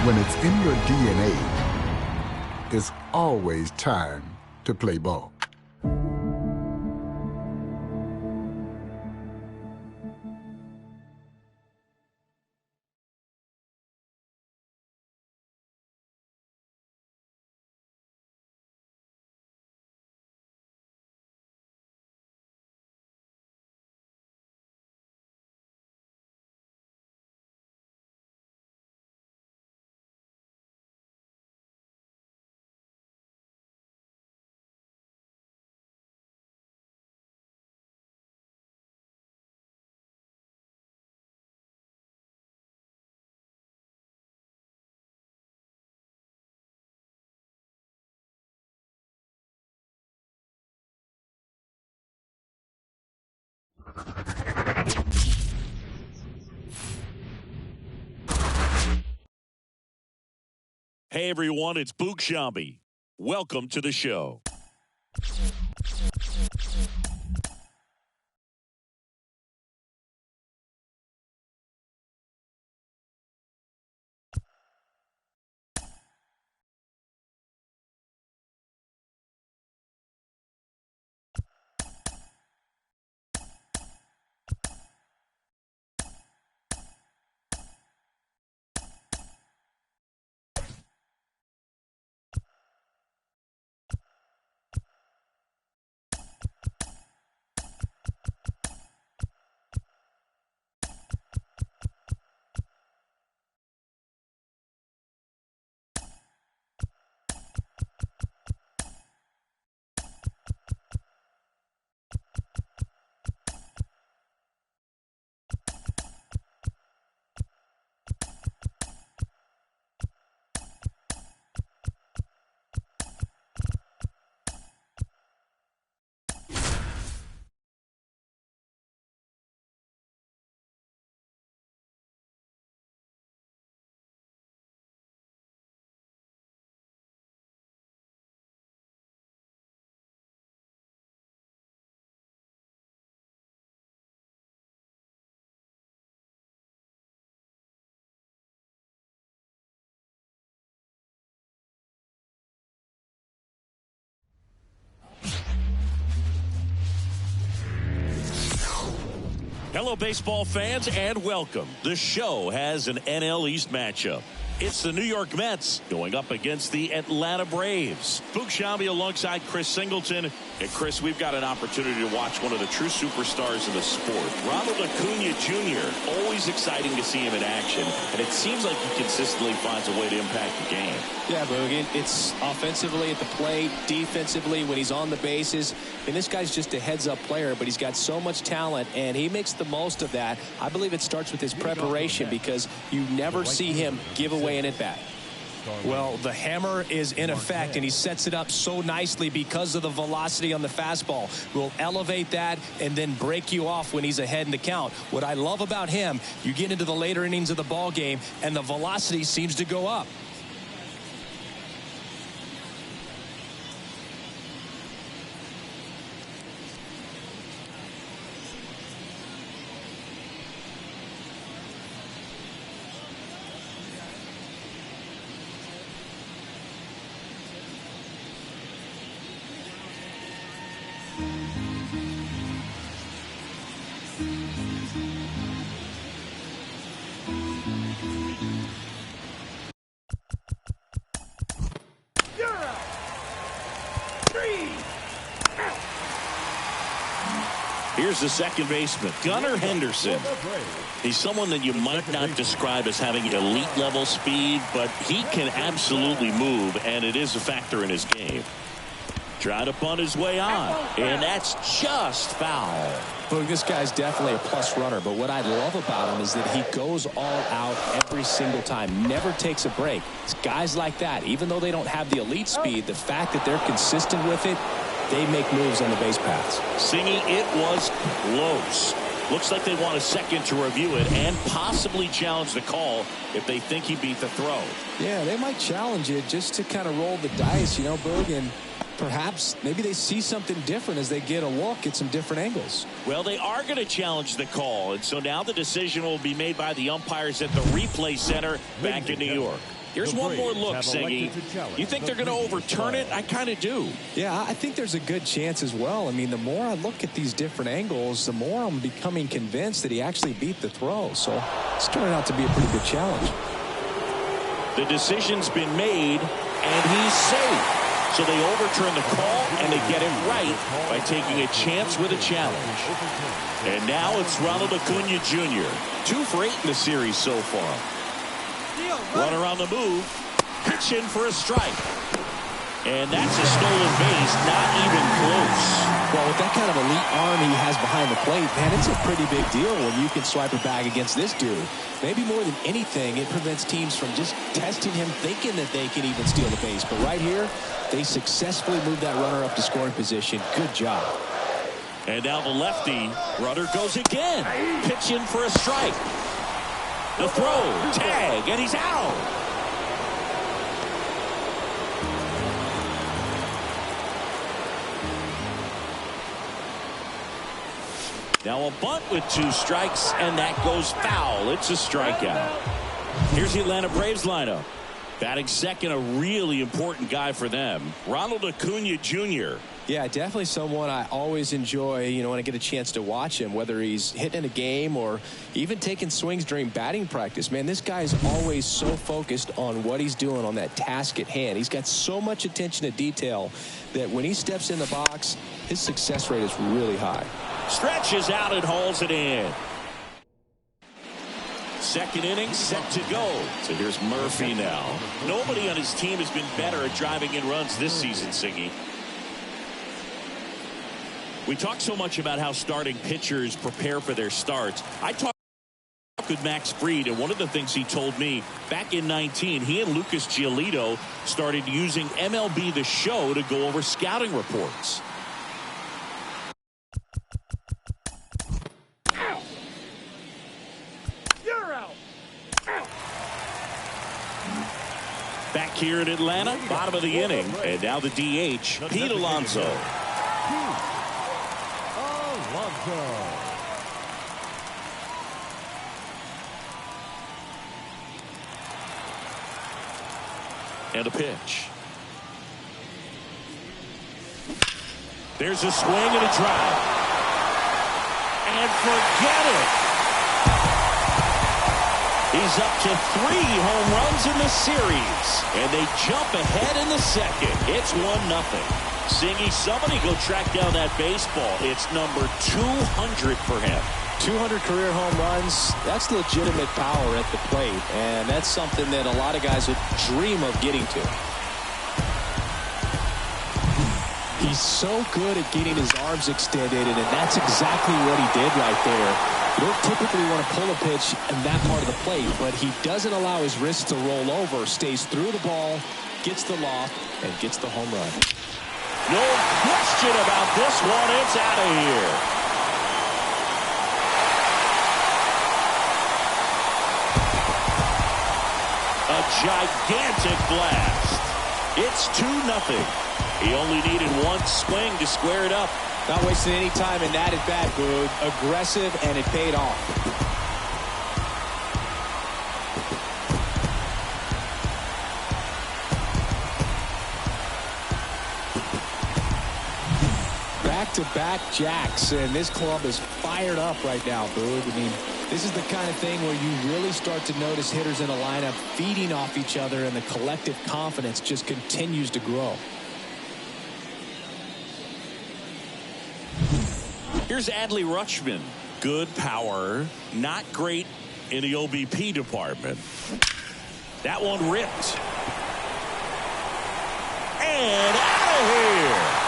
When it's in your DNA, it's always time to play ball. Hey everyone, it's Boog Shambi. Welcome to the show. Hello, baseball fans, and welcome. The show has an NL East matchup. It's the New York Mets going up against the Atlanta Braves. Boog Shambi alongside Chris Singleton. And Chris, we've got an opportunity to watch one of the true superstars of the sport. Ronald Acuna Jr., always exciting to see him in action. And it seems like he consistently finds a way to impact the game. Yeah, Boog, it's offensively at the plate, defensively when he's on the bases. And this guy's just a heads-up player, but he's got so much talent, and he makes the most of that. I believe it starts with his preparation because you never see him give away an at-bat. Well, the hammer is in effect, and he sets it up so nicely because of the velocity on the fastball. Will elevate that and then break you off when he's ahead in the count. What I love about him, you get into the later innings of the ball game, and the velocity seems to go up. Here's the second baseman, Gunnar Henderson. He's someone that you might not describe as having elite level speed, but he can absolutely move, and it is a factor in his game. Try to punt his way on, and that's just foul. Look, this guy's definitely a plus runner, but what I love about him is that he goes all out every single time, never takes a break. It's guys like that, even though they don't have the elite speed, the fact that they're consistent with it, they make moves on the base paths. Singy, it was close. Looks like they want a second to review it and possibly challenge the call if they think he beat the throw. Yeah, they might challenge it just to kind of roll the dice, you know, Boog, and perhaps maybe they see something different as they get a look at some different angles. Well, they are going to challenge the call, and so now the decision will be made by the umpires at the replay center back in New York. Here's one more look, Siggy. You think they're going to overturn it? I kind of do. Yeah, I think there's a good chance as well. I mean, the more I look at these different angles, the more I'm becoming convinced that he actually beat the throw. So it's turning out to be a pretty good challenge. The decision's been made, and he's safe. So they overturn the call, and they get it right by taking a chance with a challenge. And now it's Ronald Acuna Jr. 2 for 8 in the series so far. Runner on the move, pitch in for a strike. And that's a stolen base, not even close. Well, with that kind of elite arm he has behind the plate, man, it's a pretty big deal when you can swipe it back against this dude. Maybe more than anything, it prevents teams from just testing him, thinking that they can even steal the base. But right here, they successfully moved that runner up to scoring position. Good job. And now the lefty runner goes again. Pitch in for a strike. The throw, tag, and he's out. Now a bunt with 2 strikes, and that goes foul. It's a strikeout. Here's the Atlanta Braves lineup. Batting second, a really important guy for them, Ronald Acuna Jr. Yeah, definitely someone I always enjoy, when I get a chance to watch him, whether he's hitting in a game or even taking swings during batting practice. Man, this guy is always so focused on what he's doing on that task at hand. He's got so much attention to detail that when he steps in the box, his success rate is really high. Stretches out and hauls it in. Second inning set to go. So here's Murphy now. Nobody on his team has been better at driving in runs this season, Siggy. We talk so much about how starting pitchers prepare for their starts. I talked with Max Fried, and one of the things he told me back in 19, he and Lucas Giolito started using MLB The Show to go over scouting reports. Back here in Atlanta, bottom of the inning, and now the DH, Pete Alonso. And a pitch. There's a swing and a drive. And forget it. He's up to 3 home runs in the series. And they jump ahead in the second. It's 1-0. Siggy, somebody go track down that baseball. It's number 200 for him. 200 career home runs, that's legitimate power at the plate. And that's something that a lot of guys would dream of getting to. He's so good at getting his arms extended, and that's exactly what he did right there. You don't typically want to pull a pitch in that part of the plate, but he doesn't allow his wrists to roll over, stays through the ball, gets the loft, and gets the home run. No question about this one. It's out of here. A gigantic blast. It's 2-0. He only needed 1 swing to square it up. Not wasting any time in that at bat, Boog. Aggressive, and it paid off. Back-to-back jacks, and this club is fired up right now, Boog. I mean, this is the kind of thing where you really start to notice hitters in a lineup feeding off each other, and the collective confidence just continues to grow. Here's Adley Rutschman. Good power, not great in the OBP department. That one ripped. And out of here.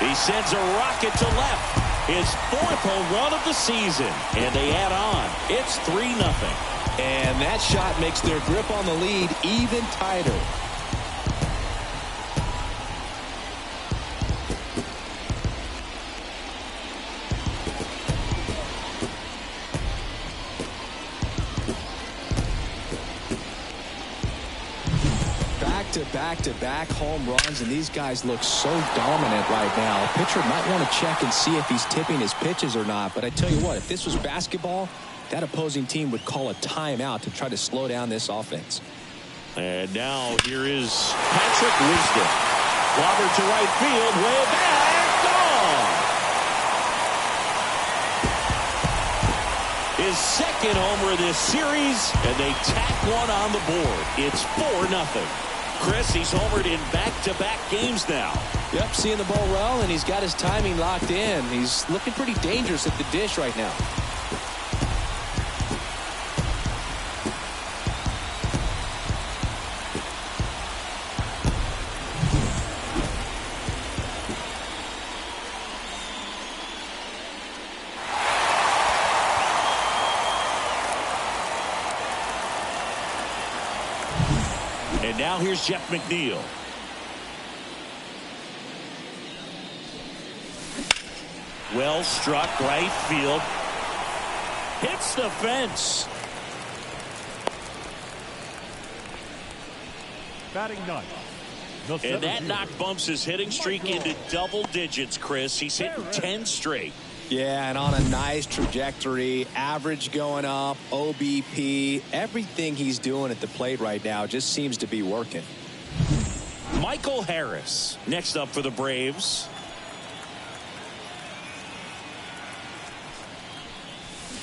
He sends a rocket to left. His 4th home run of the season. And they add on. It's 3-0. And that shot makes their grip on the lead even tighter. Back-to-back home runs, and these guys look so dominant right now. A pitcher might want to check and see if he's tipping his pitches or not, but I tell you what, if this was basketball, that opposing team would call a timeout to try to slow down this offense. And now here is Patrick Wisdom. Robert to right field, way back, gone. His second homer this series, and they tack one on the board. It's 4-0. Chris, he's homered in back-to-back games now. Yep, seeing the ball well, and he's got his timing locked in. He's looking pretty dangerous at the dish right now. And now here's Jeff McNeil. Well struck right field. Hits the fence. Batting ninth. And that knock bumps his hitting streak into double digits, Chris. He's hitting 10 straight. Yeah, and on a nice trajectory, average going up, OBP, everything he's doing at the plate right now just seems to be working. Michael Harris next up for the Braves.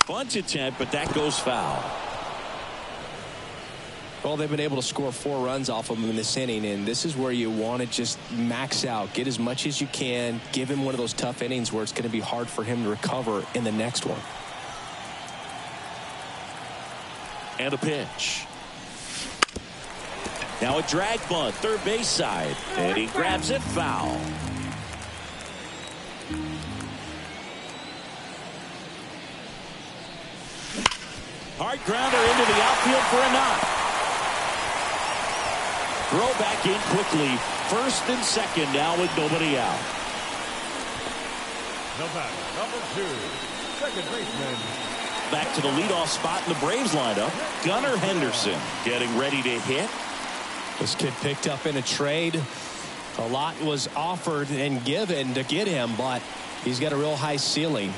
Bunt attempt, but that goes foul. Well, they've been able to score 4 runs off of him in this inning, and this is where you want to just max out, get as much as you can, give him one of those tough innings where it's going to be hard for him to recover in the next one. And a pitch. Now a drag bunt, third base side, and he grabs it foul. Hard grounder into the outfield for a knock. Throw back in quickly. First and second now with nobody out. The batter, number 2, second baseman. Back to the leadoff spot in the Braves lineup. Gunnar Henderson getting ready to hit. This kid picked up in a trade. A lot was offered and given to get him, but he's got a real high ceiling.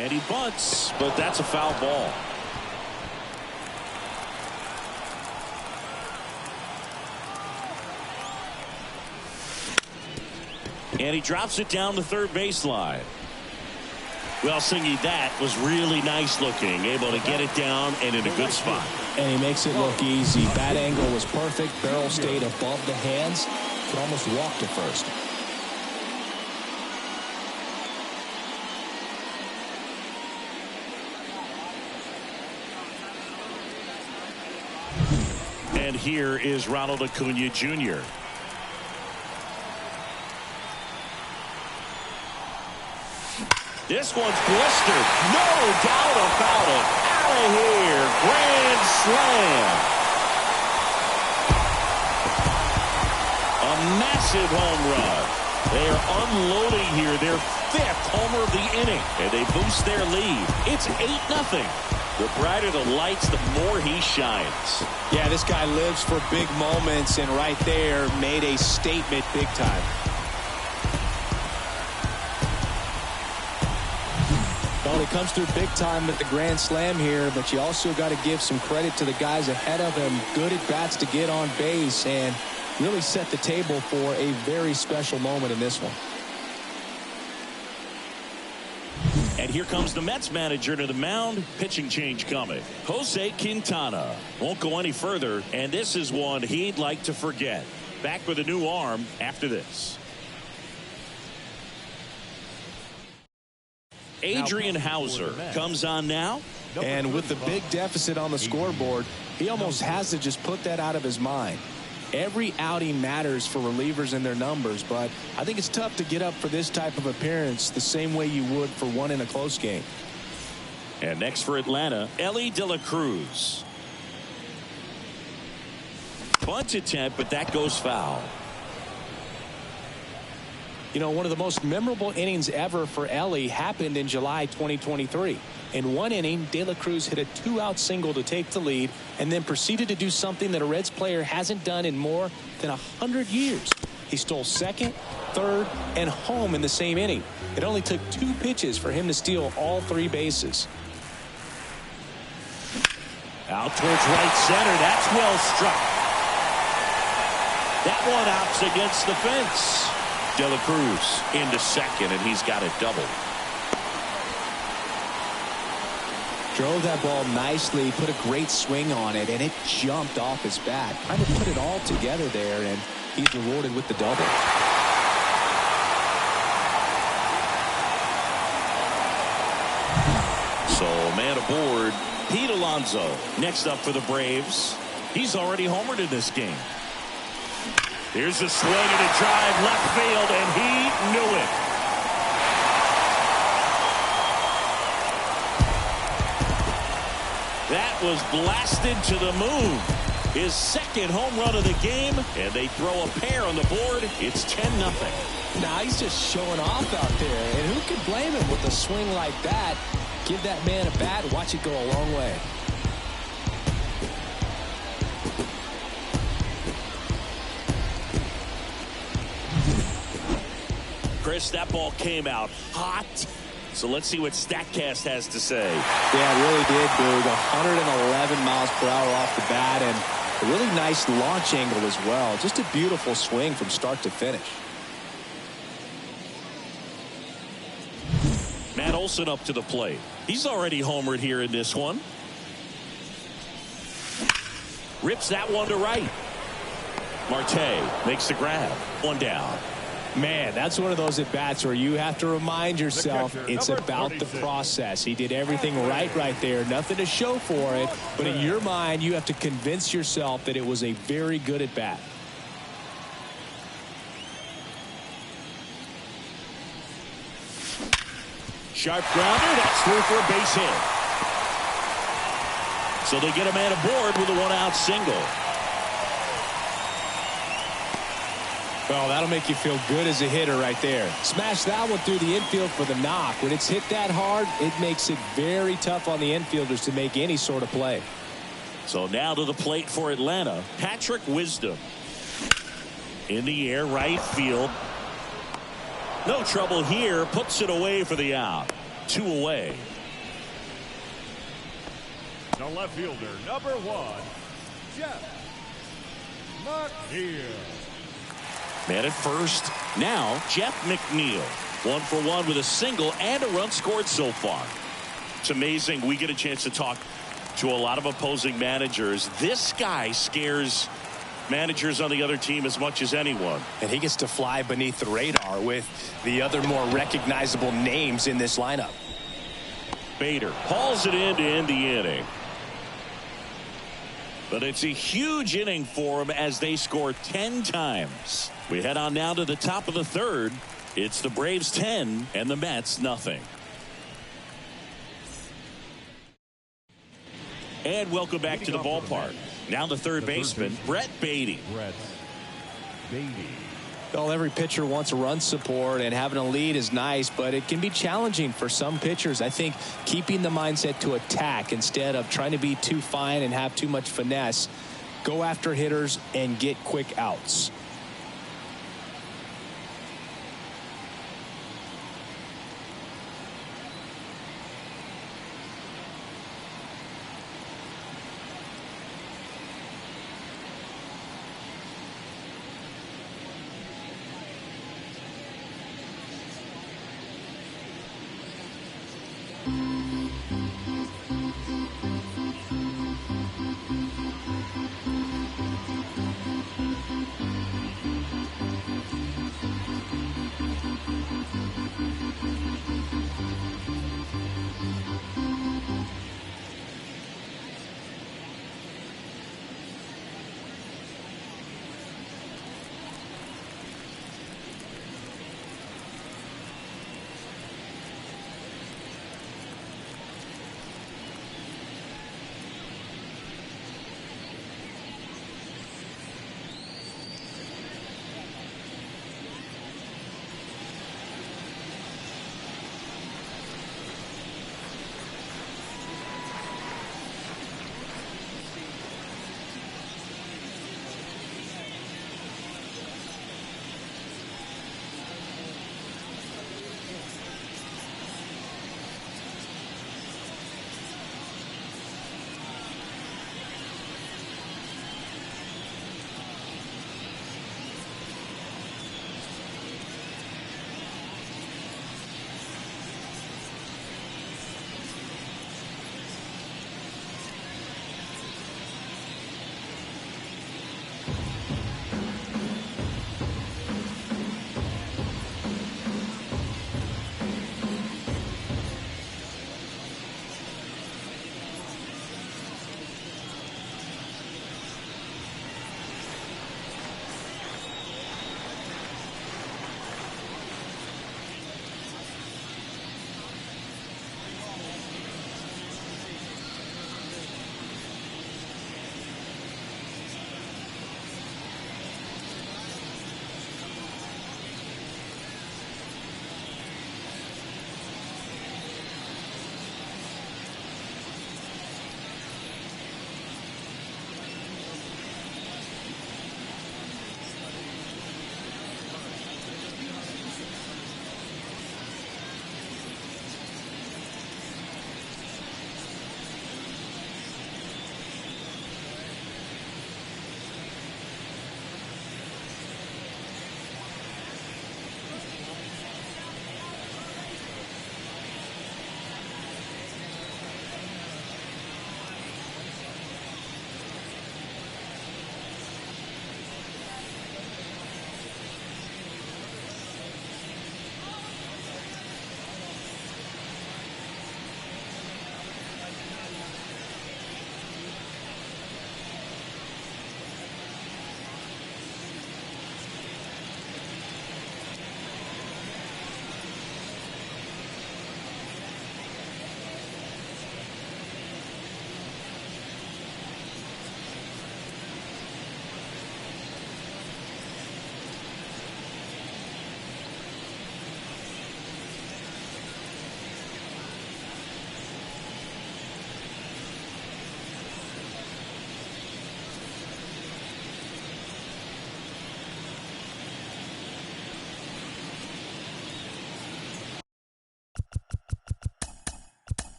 And he bunts, but that's a foul ball. And he drops it down the third baseline. Well, Singy, that was really nice looking. Able to get it down and in a good spot. And he makes it look easy. Bat angle was perfect. Barrel stayed above the hands. Could almost walk to first. And here is Ronald Acuna Jr. This one's blistered. No doubt about it. Out of here. Grand slam. A massive home run. They are unloading here. Their 5th homer of the inning. And they boost their lead. It's 8-0. The brighter the lights, the more he shines. Yeah, this guy lives for big moments, and right there made a statement big time. Well, he comes through big time at the grand slam here, but you also got to give some credit to the guys ahead of him. Good at bats to get on base and really set the table for a very special moment in this one. And here comes the Mets manager to the mound. Pitching change coming. Jose Quintana won't go any further, and this is one he'd like to forget. Back with a new arm after this. Adrian Hauser comes on now. And with the big deficit on the scoreboard, he almost has to just put that out of his mind. Every outing matters for relievers and their numbers, but I think it's tough to get up for this type of appearance the same way you would for one in a close game. And next for Atlanta, Ellie De La Cruz. Bunt attempt, but that goes foul. You know, one of the most memorable innings ever for Ellie happened in July 2023. In one inning, De La Cruz hit a 2-out single to take the lead and then proceeded to do something that a Reds player hasn't done in more than 100 years. He stole second, third, and home in the same inning. It only took 2 pitches for him to steal all 3 bases. Out towards right center. That's well struck. That one out's against the fence. De La Cruz into second, and he's got it double. Drove that ball nicely, put a great swing on it, and it jumped off his bat. Trying to put it all together there, and he's rewarded with the double. So, man aboard, Pete Alonso. Next up for the Braves. He's already homered in this game. Here's a swing and a drive left field, and he knew it. That was blasted to the moon. His second home run of the game, and they throw a pair on the board. It's 10-0. Now he's just showing off out there, and who can blame him with a swing like that? Give that man a bat and watch it go a long way. Chris, that ball came out hot. So let's see what StatCast has to say. Yeah, it really did, Boog. 111 miles per hour off the bat, and a really nice launch angle as well. Just a beautiful swing from start to finish. Matt Olson up to the plate. He's already homered here in this one. Rips that one to right. Marte makes the grab. One down. Man, that's one of those at-bats where you have to remind yourself it's about the 36. process. He did everything right there. Nothing to show for it. But in your mind, you have to convince yourself that it was a very good at-bat. Sharp grounder. That's through for a base hit. So they get a man aboard with a one-out single. Well, that'll make you feel good as a hitter right there. Smash that one through the infield for the knock. When it's hit that hard, it makes it very tough on the infielders to make any sort of play. So now to the plate for Atlanta, Patrick Wisdom. In the air, right field. No trouble here. Puts it away for the out. 2 away. The left fielder, number 1, Jeff McNeil. Man at first. Now, Jeff McNeil. 1 for 1 with a single and a run scored so far. It's amazing. We get a chance to talk to a lot of opposing managers. This guy scares managers on the other team as much as anyone. And he gets to fly beneath the radar with the other more recognizable names in this lineup. Bader hauls it in to end the inning. But it's a huge inning for him as they score 10 times. We head on now to the top of the third. It's the Braves 10 and the Mets nothing. And welcome back to the ballpark. Now the third baseman, Brett Beatty. Brett Beatty. Well, every pitcher wants run support, and having a lead is nice, but it can be challenging for some pitchers. I think keeping the mindset to attack instead of trying to be too fine and have too much finesse, go after hitters and get quick outs.